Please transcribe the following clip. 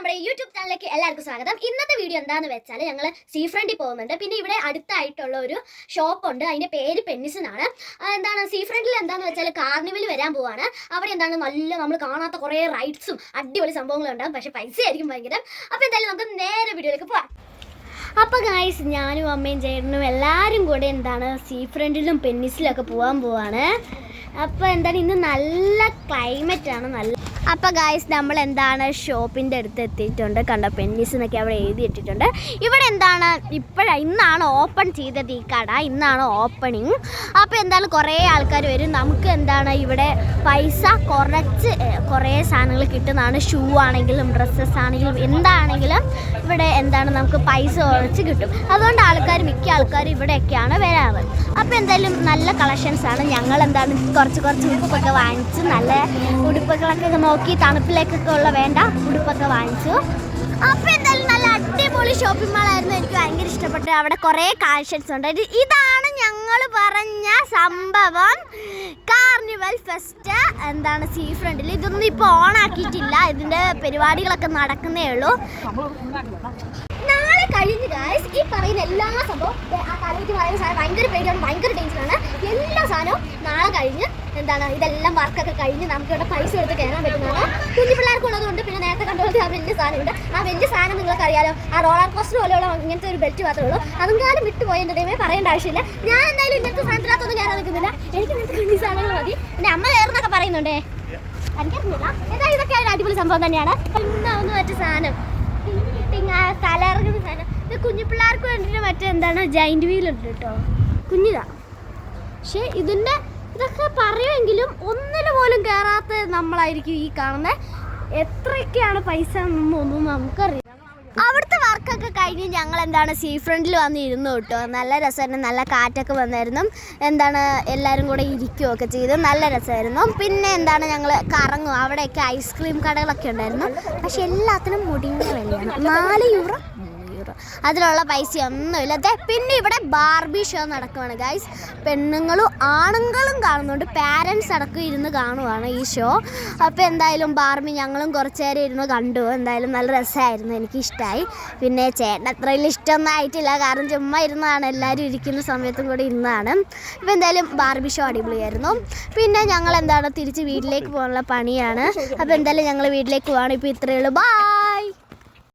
നമ്മുടെ യൂട്യൂബ് ചാനലിലേക്ക് എല്ലാവർക്കും സ്വാഗതം. ഇന്നത്തെ വീഡിയോ എന്താണെന്ന് വെച്ചാൽ ഞങ്ങൾ സീ ഫ്രണ്ടിൽ പോകുന്നുണ്ട്. പിന്നെ ഇവിടെ അടുത്തായിട്ടുള്ള ഒരു ഷോപ്പ് ഉണ്ട്, അതിന്റെ പേര് പെന്നിസ് എന്നാണ്. എന്താണ് സീ ഫ്രണ്ടിൽ എന്താണെന്ന് വെച്ചാൽ കാർണിവൽ വരാൻ പോവാണ്. അവിടെ എന്താണ് നല്ല നമ്മൾ കാണാത്ത കുറേ റൈഡ്സും അടിപൊളി സംഭവങ്ങളും ഉണ്ടാകും, പക്ഷെ പൈസ ആയിരിക്കും ഭയങ്കര. അപ്പോൾ എന്തായാലും നമുക്ക് നേരെ വീഡിയോയിലേക്ക് പോവാം. അപ്പോൾ ഗായ്സ്, ഞാനും അമ്മയും ചേട്ടനും എല്ലാവരും കൂടെ എന്താണ് സീ ഫ്രണ്ടിലും പെന്നിസിലൊക്കെ പോവാണ്. അപ്പോൾ എന്താണ് ഇന്ന് നല്ല ക്ലൈമറ്റാണ്, നല്ല. അപ്പോൾ ഗായ്സ്, നമ്മൾ എന്താണ് ഷോപ്പിൻ്റെ അടുത്ത് എത്തിയിട്ടുണ്ട്. കണ്ടോ, പെന്നിസ് എന്നൊക്കെ അവിടെ എഴുതിയിട്ടിട്ടുണ്ട്. ഇവിടെ എന്താണ് ഇന്നാണ് ഓപ്പൺ ചെയ്തത് ഈ കട, ഇന്നാണ് ഓപ്പണിങ്. അപ്പോൾ എന്താണ് കുറേ ആൾക്കാർ വരും. നമുക്ക് എന്താണ് ഇവിടെ പൈസ കുറേ സാധനങ്ങൾ കിട്ടുന്നതാണ്. ഷൂ ആണെങ്കിലും ഡ്രസ്സസ് ആണെങ്കിലും എന്താണെങ്കിലും ഇവിടെ എന്താണ് നമുക്ക് പൈസ കുറച്ച് കിട്ടും. അതുകൊണ്ട് മിക്ക ആൾക്കാരും ഇവിടെയൊക്കെയാണ് വരാറ്. അപ്പോൾ എന്തായാലും നല്ല കളക്ഷൻസ് ആണ്. ഞങ്ങൾ എന്താണ് കുറച്ച് ഉടുപ്പൊക്കെ വാങ്ങിച്ചു, നല്ല ഉടുപ്പുകളൊക്കെ നോക്കി തണുപ്പിലേക്കൊക്കെ ഉള്ള വേണ്ട ഉടുപ്പൊക്കെ വാങ്ങിച്ചു. അപ്പോൾ എന്തായാലും നല്ല അടിപൊളി ഷോപ്പിംഗ് മാളായിരുന്നു. എനിക്ക് ഭയങ്കര ഇഷ്ടപ്പെട്ടു. അവിടെ കുറേ കളക്ഷൻസ് ഉണ്ട്. ഇതാണ് ഞങ്ങൾ പറഞ്ഞ സംഭവം, കാർണിവൽ ഫെസ്റ്റ് എന്താണ് സീ ഫ്രണ്ടിൽ. ഇതൊന്നും ഇപ്പോൾ ഓണാക്കിയിട്ടില്ല, ഇതിൻ്റെ പരിപാടികളൊക്കെ നടക്കുന്നേ ഉള്ളൂ. നാളെ കഴിഞ്ഞ് ഗായ്സ് ഈ പറയുന്ന എല്ലാ സംഭവം, ആ തലയ്ക്ക് പറയുന്ന സാധനം ഭയങ്കര പേടിയാണ്, ഭയങ്കര ഡേഞ്ചറാണ്. എല്ലാ സാധനവും നാളെ കഴിഞ്ഞ് എന്താണ് ഇതെല്ലാം വർക്കൊക്കെ കഴിഞ്ഞ് നമുക്ക് ഇവിടെ പൈസ എടുത്ത് കയറാൻ പറ്റുന്നതാണ്. കുഞ്ഞു പിള്ളേർക്കുള്ളതുകൊണ്ട്. പിന്നെ നേരത്തെ കണ്ടുപോലത്തെ ആ വലിയ സാധനമുണ്ട്. ആ വലിയ സാധനം നിങ്ങൾക്ക് അറിയാലോ, ആ റോളർ കോസ്റ്റർ പോലെയുള്ള ഇങ്ങനത്തെ ഒരു ബെൽറ്റ് മാത്രമേ ഉള്ളൂ. അതും കാലം വിട്ടുപോയി എൻ്റെ ദൈവമേ, പറയേണ്ട ആവശ്യമില്ല. ഞാൻ എന്തായാലും ഇന്നത്തെ സാധനത്തിനകത്തൊന്നും കയറാൻ നിൽക്കുന്നില്ല. എനിക്ക് ഇന്നത്തെ കുഞ്ഞു സാധനങ്ങൾ മതി. പിന്നെ അമ്മ കയറുന്നൊക്കെ പറയുന്നുണ്ടേ, എനിക്കറിയില്ല. എന്തായാലും ഇതൊക്കെ ഒരു അടിപൊളി സംഭവം തന്നെയാണ്. ഇന്നാവുന്ന മറ്റു സാധനം കലറുന്ന സാധനം, ഇത് കുഞ്ഞു പിള്ളേർക്ക് വേണ്ടിയിട്ട് മറ്റേ എന്താണ് ജൈൻറ്റ് വീലുണ്ട് കേട്ടോ, കുഞ്ഞിതാ. പക്ഷേ ഇതൊക്കെ പറയുമെങ്കിലും ഒന്നിന് പോലും കയറാത്ത നമ്മളായിരിക്കും ഈ കാണുന്നത്. എത്രയൊക്കെയാണ് പൈസ എന്നൊന്നും നമുക്കറിയാം. അവിടുത്തെ വർക്കൊക്കെ കഴിഞ്ഞ് ഞങ്ങൾ എന്താണ് സീ ഫ്രണ്ടിൽ വന്നിരുന്നു കേട്ടോ. നല്ല രസമായിരുന്നു, നല്ല കാറ്റൊക്കെ വന്നായിരുന്നു. എന്താണ് എല്ലാവരും കൂടെ ഇരിക്കുകയൊക്കെ ചെയ്ത് നല്ല രസമായിരുന്നു. പിന്നെ എന്താണ് ഞങ്ങൾ കറങ്ങും, അവിടെയൊക്കെ ഐസ്ക്രീം കടകളൊക്കെ ഉണ്ടായിരുന്നു. പക്ഷെ എല്ലാത്തിനും മുടിഞ്ഞ വിലയാണ്, 4 യൂറോ. അതിലുള്ള പൈസ ഒന്നുമില്ല. പിന്നെ ഇവിടെ ബാർബി ഷോ നടക്കുവാണ് ഗൈസ്. പെണ്ണുങ്ങളും ആണുങ്ങളും കാണുന്നുണ്ട്, പാരൻസ് അടക്കം ഇരുന്ന് കാണുവാണ് ഈ ഷോ. അപ്പോൾ എന്തായാലും ബാർബി ഞങ്ങളും കുറച്ച് നേരം ഇരുന്ന് കണ്ടു. എന്തായാലും നല്ല രസമായിരുന്നു, എനിക്കിഷ്ടമായി. പിന്നെ ചേട്ടൻ അത്ര വലിയ ഇഷ്ടമൊന്നും ആയിട്ടില്ല, കാരണം ചുമ്മാ ഇരുന്നതാണ്, എല്ലാവരും ഇരിക്കുന്ന സമയത്തും കൂടി ഇരുന്നതാണ്. അപ്പോൾ എന്തായാലും ബാർബി ഷോ അടിപൊളിയായിരുന്നു. പിന്നെ ഞങ്ങൾ എന്താണ് തിരിച്ച് വീട്ടിലേക്ക് പോകാനുള്ള പണിയാണ്. അപ്പോൾ എന്തായാലും ഞങ്ങൾ വീട്ടിലേക്ക് പോവാണ്. ഇപ്പോൾ ഇത്രയേ ഉള്ളൂ, ബൈ.